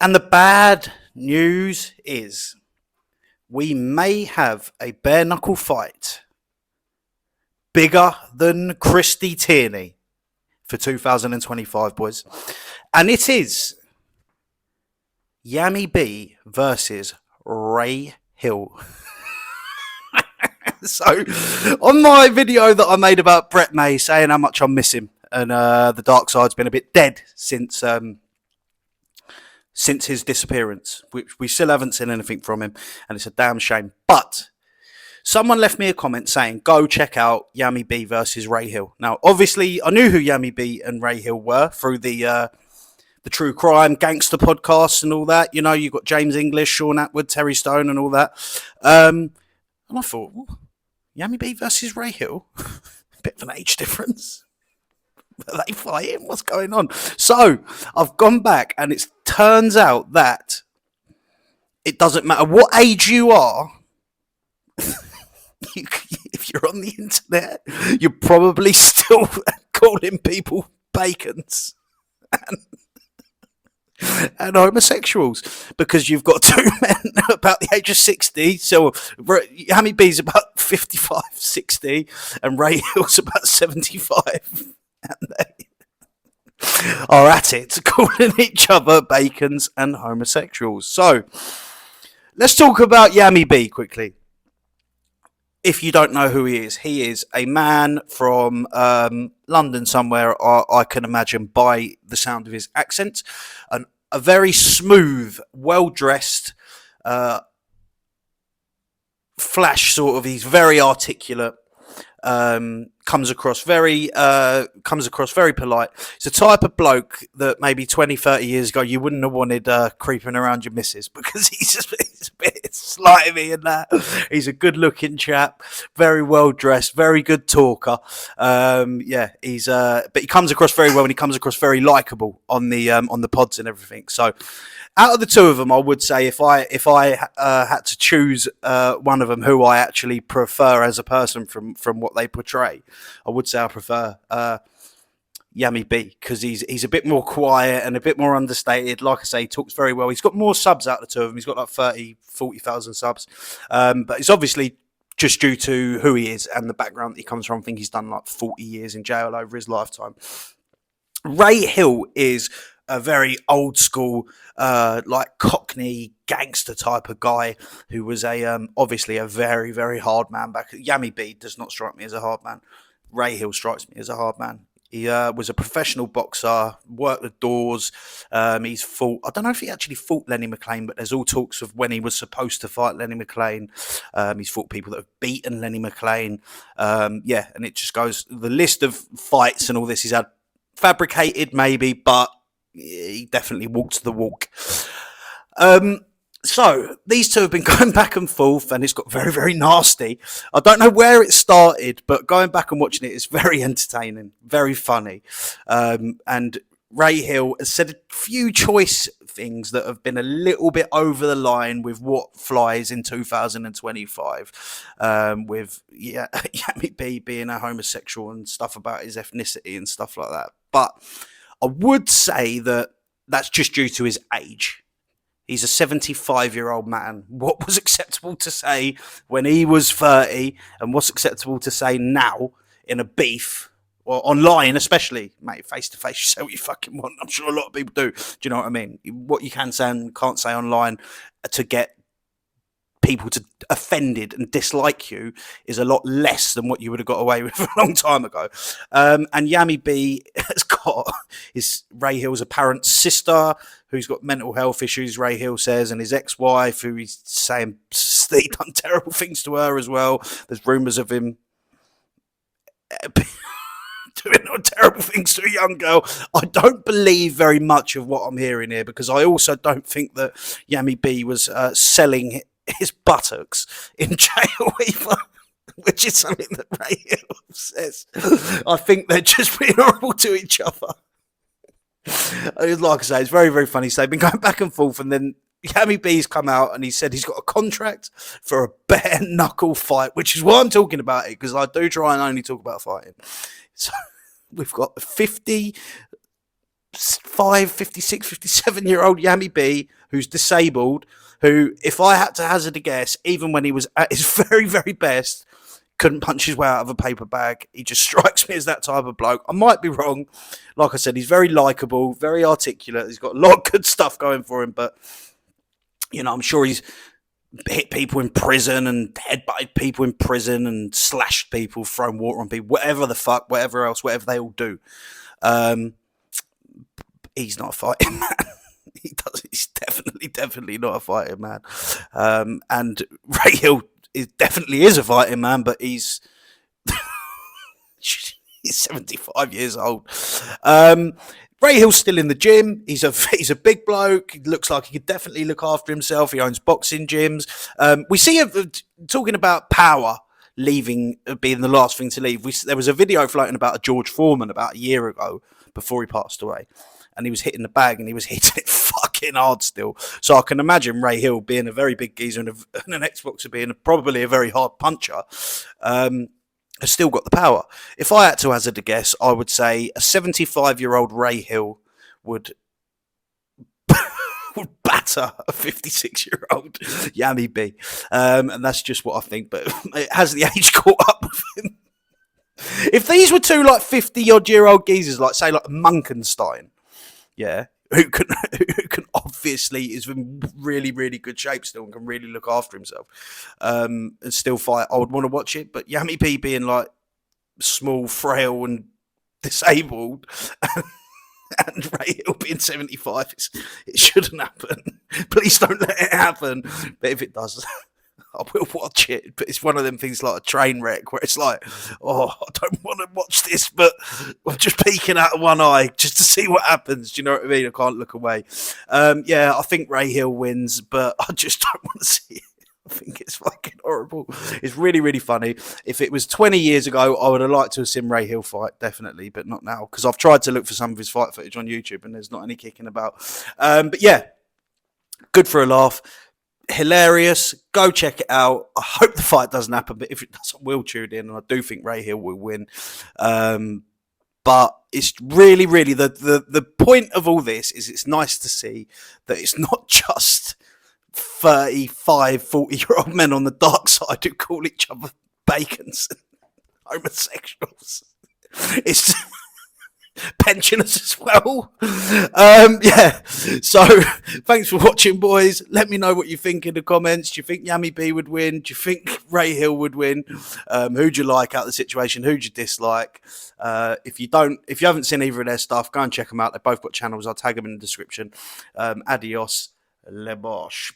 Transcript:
And the bad news is we may have a bare knuckle fight bigger than Christy Tierney for 2025, boys. And it is Yammy B versus Ray Hill. So, on my video that I made about Brett May saying how much I miss him, and the dark side's been a bit dead since his disappearance, which we still haven't seen anything from him, and it's a damn shame. But someone left me a comment saying, go check out Yammy B versus Ray Hill. Now, obviously, I knew who Yammy B and Ray Hill were through the true crime gangster podcasts and all that. You know, you've got James English, Sean Atwood, Terry Stone and all that. And I thought, well, Yammy B versus Ray Hill? A bit of an age difference. Are they fighting? What's going on? So, I've gone back and it turns out that it doesn't matter what age you are. If you're on the internet, you're probably still calling people bacons and homosexuals, because you've got two men about the age of 60. So Yammy B's about 55, 60, and Ray Hill's about 75. And they are at it, calling each other bacons and homosexuals. So let's talk about Yammy B quickly. If you don't know who he is a man from London somewhere, I can imagine by the sound of his accent. And a very smooth, well-dressed, flash sort of. He's very articulate. Comes across very polite. He's the type of bloke that maybe 20, 30 years ago you wouldn't have wanted creeping around your missus, because he's a bit slimy and that. He's a good looking chap, very well dressed, very good talker. But he comes across very well, and he comes across very likable on the pods and everything. So out of the two of them, I would say if I had to choose one of them who I actually prefer as a person from what they portray, I would say I prefer Yammy B, because he's a bit more quiet and a bit more understated. Like I say, he talks very well. He's got more subs out of the two of them. He's got like 40,000 subs. But it's obviously just due to who he is and the background that he comes from. I think he's done like 40 years in jail over his lifetime. Ray Hill is a very old school, like Cockney gangster type of guy who was obviously a very, very hard man back. Yammy B does not strike me as a hard man. Ray Hill strikes me as a hard man. He was a professional boxer, worked the doors. He's fought, I don't know if he actually fought Lenny McLean, but there's all talks of when he was supposed to fight Lenny McLean. He's fought people that have beaten Lenny McLean. And it just goes, the list of fights and all this he's had, fabricated maybe, but he definitely walks the walk. So these two have been going back and forth, and it's got very, very nasty. I don't know where it started, but going back and watching it is very entertaining, very funny. And Ray Hill has said a few choice things that have been a little bit over the line with what flies in 2025. With Yammy B being a homosexual and stuff about his ethnicity and stuff like that. But I would say that that's just due to his age. He's a 75-year-old man. What was acceptable to say when he was 30 and what's acceptable to say now in a beef, or online especially, mate, face-to-face, you say what you fucking want. I'm sure a lot of people do. Do you know what I mean? What you can say and can't say online to get people to offended and dislike you is a lot less than what you would have got away with a long time ago. And Yammy B has got Ray Hill's apparent sister who's got mental health issues, Ray Hill says, and his ex-wife who he's saying he done terrible things to her as well. There's rumours of him doing terrible things to a young girl. I don't believe very much of what I'm hearing here, because I also don't think that Yammy B was selling his buttocks in jail either, which is something that Ray Hill says. I think they're just being horrible to each other. Like I say, it's very, very funny. So they've been going back and forth, and then Yammy B's come out and he said he's got a contract for a bare knuckle fight, which is why I'm talking about it, because I do try and only talk about fighting. So we've got 50 56, 57-year-old Yammy B who's disabled, who, if I had to hazard a guess, even when he was at his very, very best, couldn't punch his way out of a paper bag. He just strikes me as that type of bloke. I might be wrong. Like I said, he's very likable, very articulate. He's got a lot of good stuff going for him, but, you know, I'm sure he's hit people in prison and headbutted people in prison and slashed people, thrown water on people, whatever the fuck, whatever else, whatever they all do. He's not a fighting man. He's definitely not a fighting man. And Ray Hill definitely is a fighting man, but he's 75 years old. Ray Hill's still in the gym. He's a big bloke. He looks like he could definitely look after himself. He owns boxing gyms. We see talking about power leaving being the last thing to leave. There was a video floating about a George Foreman about a year ago before he passed away, and he was hitting the bag and he was hitting it fucking hard still. So I can imagine Ray Hill being a very big geezer and an ex-boxer being probably a very hard puncher. Has still got the power. If I had to hazard a guess, I would say a 75-year-old Ray Hill would batter a 56-year-old Yammy B. And that's just what I think. But has the age caught up with him? If these were two like 50-odd-year-old geezers, like say like Munkenstein, yeah, who can obviously is in really, really good shape still and can really look after himself and still fight, I would want to watch it. But Yammy B being like small, frail and disabled and Ray Hill being 75, it shouldn't happen. Please don't let it happen. But if it does, I will watch it. But it's one of them things like a train wreck where it's like, oh, I don't want to watch this, but I'm just peeking out of one eye just to see what happens. Do you know what I mean? I can't look away. Yeah, I think Ray Hill wins, but I just don't want to see it. I think it's fucking horrible. It's really, really funny. If it was 20 years ago, I would have liked to have seen Ray Hill fight, definitely, but not now, because I've tried to look for some of his fight footage on YouTube and there's not any kicking about. But yeah, good for a laugh. Hilarious. Go check it out. I hope the fight doesn't happen, but if it does, I will tune in, and I do think Ray Hill will win. But it's really, really the point of all this is it's nice to see that it's not just 35, 40-year-old men on the dark side who call each other bacons and homosexuals. It's pensioners as well. Yeah. So thanks for watching, boys. Let me know what you think in the comments. Do you think Yammy B would win? Do you think Ray Hill would win? Who'd you like out of the situation? Who'd you dislike? If you haven't seen either of their stuff, go and check them out. They've both got channels. I'll tag them in the description. Adios, le bosh.